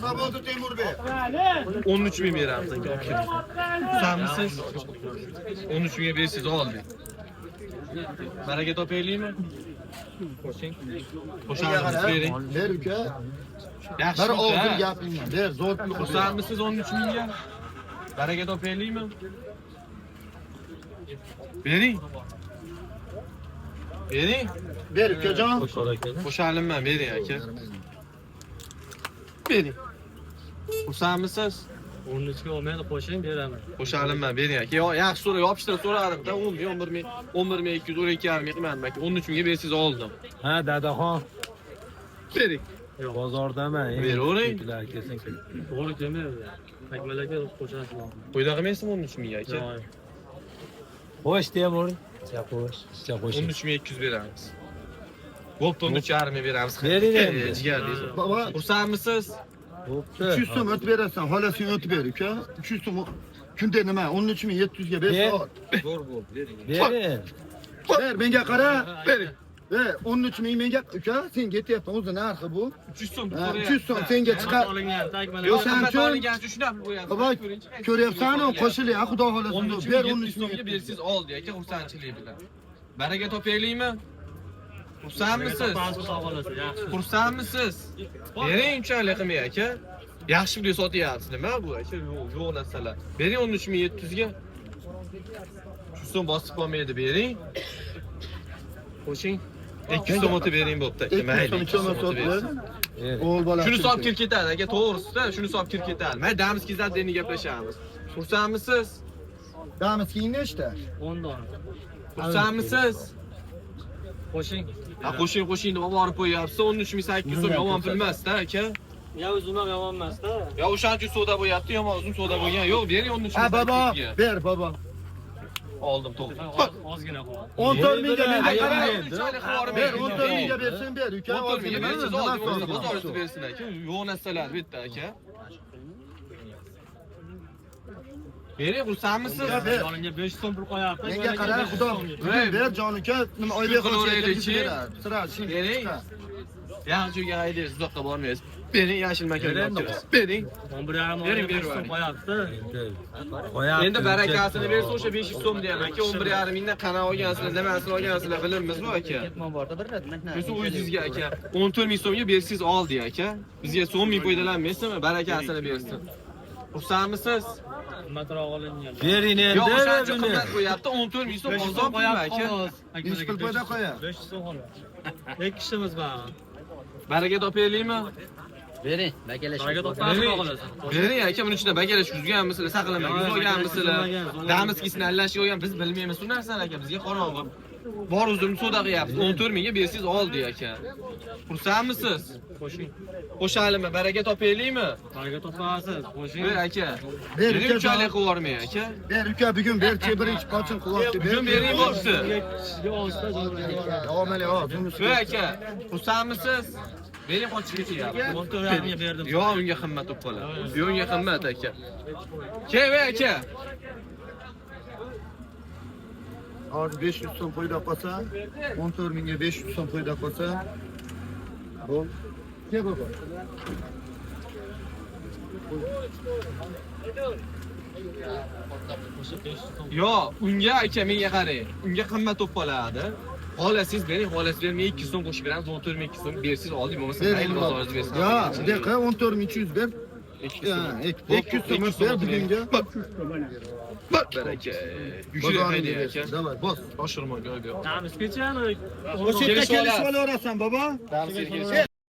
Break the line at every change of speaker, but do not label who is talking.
Sabotu Temur Bey.
13 bin verəm sən. Sen misiniz? 13 bin versiz oldu. Bərəkə top eləyimmi? Qoşarmısınız verin.
Ver ülke.
Yaxşı.
Ver oğuzun yapayım. Ver zor bir
Qoşarmısınız 13 binə? Bərəkə top eləyimmi? Verin. Verin.
Ver ülke can.
Qoşarım mən, verin aka. Verin. Qoşarmısınız?
Onun için olmayan da koşayım bir hemen.
Qoşarım mən, verin aka. Yaxşı soru, yapışdır sorarım da 10 bin, 11 bin, 11 bin 200, 12 yarım mən bəlkə 13 binə versiz oldu.
Ha dadaxon.
Verin.
Bozorda men.
Ver o'ring.
Kesin.
Doğru demiyor ya. Tekmelerke koşarsın.
Qo'ydağı emasmi 13 binga aka?
Xo'sh, Temur. Xo'sh.
13 bin 200 beramiz. Bo'pti, 13 yarım beramiz.
Bering endi.
Jigarliz.
Baba
Xursandmisiz?
Bo'pti.
300 so'm öt verirsen. Halasını öt ver ülke. 300 so'm kunde nima? 13.700 ga
Ver.
ber.
Bering.
Ver menga qara.
Verin.
Ver 13 ming menga ülke. Sen ketyapsan o'zi narxi bu.
300 so'm.
300 so'm senga chiqar.
Olingan tekmeler.
Yo,
Yo,
sen
sen
uchun-
olingan shundan bo'lyapti.
Baba ko'ryapsan-ku qo'shilya xudo xolasa.
13
Ver
bin
13
700 so'mga
ming.
bersiz oldi aka xursandchilik bilan. Baraka topaylikmi? Xursandmisiz? Xursandmisiz? Bering unchalik qilmay aka. Yaxshi pulga sotyapsiz nima bu aka? Yo'q narsalar. Bering 13700 ga. Shu so'm bosib qolmaydi, bering. Qo'shing. 200 so'm o'tib bering bo'pti aka.
200 so'm ichoma sot ver. O'g'il bola.
Shuni solib kirib ketadi aka, to'g'risida, shuni solib kirib ketadi. Mana damskizlar deni gaplashamiz. Xursandmisiz?
Damiskining nechta?
10 dona.
Xursandmisiz?
Koşayım.
Ha qo'shing deb olib borib qo'yapsiz. 13800 so'm yomon pul emas-da aka.
Ya uzunlar yaman emas da.
Ya o'shancha savdo bo'lyapti, yomon uzun savdo bo'lgan. Yo'q, bering 13
Ha baba, ver baba.
oldim to'g'ri.
Ozgina qo'y.
14 mingga menga
Ver,
qara.
ver,
Ver 14 mingga bersin ber ülke.
14 mingga bersiz oldi,
Nima
o'zi
so'rasan?
bozorda bersin aka. Yo'q narsalar bitta aka. Bering xursandmisiz?
Ver.
Yonimga 5 so'm pul qo'yapti.
Menga qara xudo. Ver jon uka. Nima oylik
Qilaveraylik-chi.
qilib Sira shin.
Bering. Yaxshi joyga haydaysiz, uzoqqa bormaysiz. Bering yashil makanga olib. Bering.
11,5
Bering,
so'm
bering.
qo'yapti.
Qo'yapti.
Endi barakasini bersa o'sha 500 so'm deyman aka. 11,5 mingdan qana olgansizlar, nimasini olgansizlar bilamiz bu aka. O'sha 100 ga aka. 14 ming so'mga bersiz oldi aka. Bizga so'm ming foydalanmaysizmi? Barakasini bersin. Xursandmisiz?
Qimmatroq olingan.
Bering
Yo'q,
endi.
o'shancha qimmat qo'yapti. 14 ming so'm
5
ozon
so'm
pulmi
qo'yapti.
aka?
Ish pul qo'yda qo'ya.
5 so'm xolos. Ikki kishimiz bor.
Baraka topaylikmi?
Bering, bakalash.
Baraka topasizmi xolos.
Bering aka, buning ichida bagalash yuzganmisizlar, saqlamak yuzganmisizlar. Damiskisini alashib olgan biz bilmaymiz bu narsani aka, bizga qorong'i. Bor o'zimni savdo qilyapsiz. 14 mingga bersiz oldi aka. Xursandmisiz?
Qo'shing.
Qo'shalimi? Baraka topaylikmi?
Baraka topasiz. Qo'shing.
Ber aka.
Ber
Bering
uka.
unchalik qilib yubormang aka.
Ber uka bugun berchi birinchi qochin qilyapti.
Bugun bering bo'pti.
Kishiga olishda
Avvaliga
Ber aka. Xursandmisiz? Bering qochib ketyapti.
14,5 berdim.
Yo'q, unga qimmat bo'lib qoladi. Yo'q, unga qimmat aka. Kel aka.
Hozir 500 so'm qo'yda qolsa, 14 mingga 500 so'm qo'yda qolsa. Bu. Ke baba.
Yo'q, unga aka menga qarang. Unga qimmat bo'lib qoladi. Xolasiz bering, xolasiz bermay 200 so'm qo'shib beramiz, 14 ming so'm bersiz oldik, bo'lmasa mayli bozoringiz bersin.
Ya, daqiqa 14200 ber. 200 so'm ber bugunga.
Bak baraka. Yushib haydi aka.
Davay, bos.
Oshirma, yo'q.
Damiz kechani.
O'sha yerda kelishib olaverasan baba.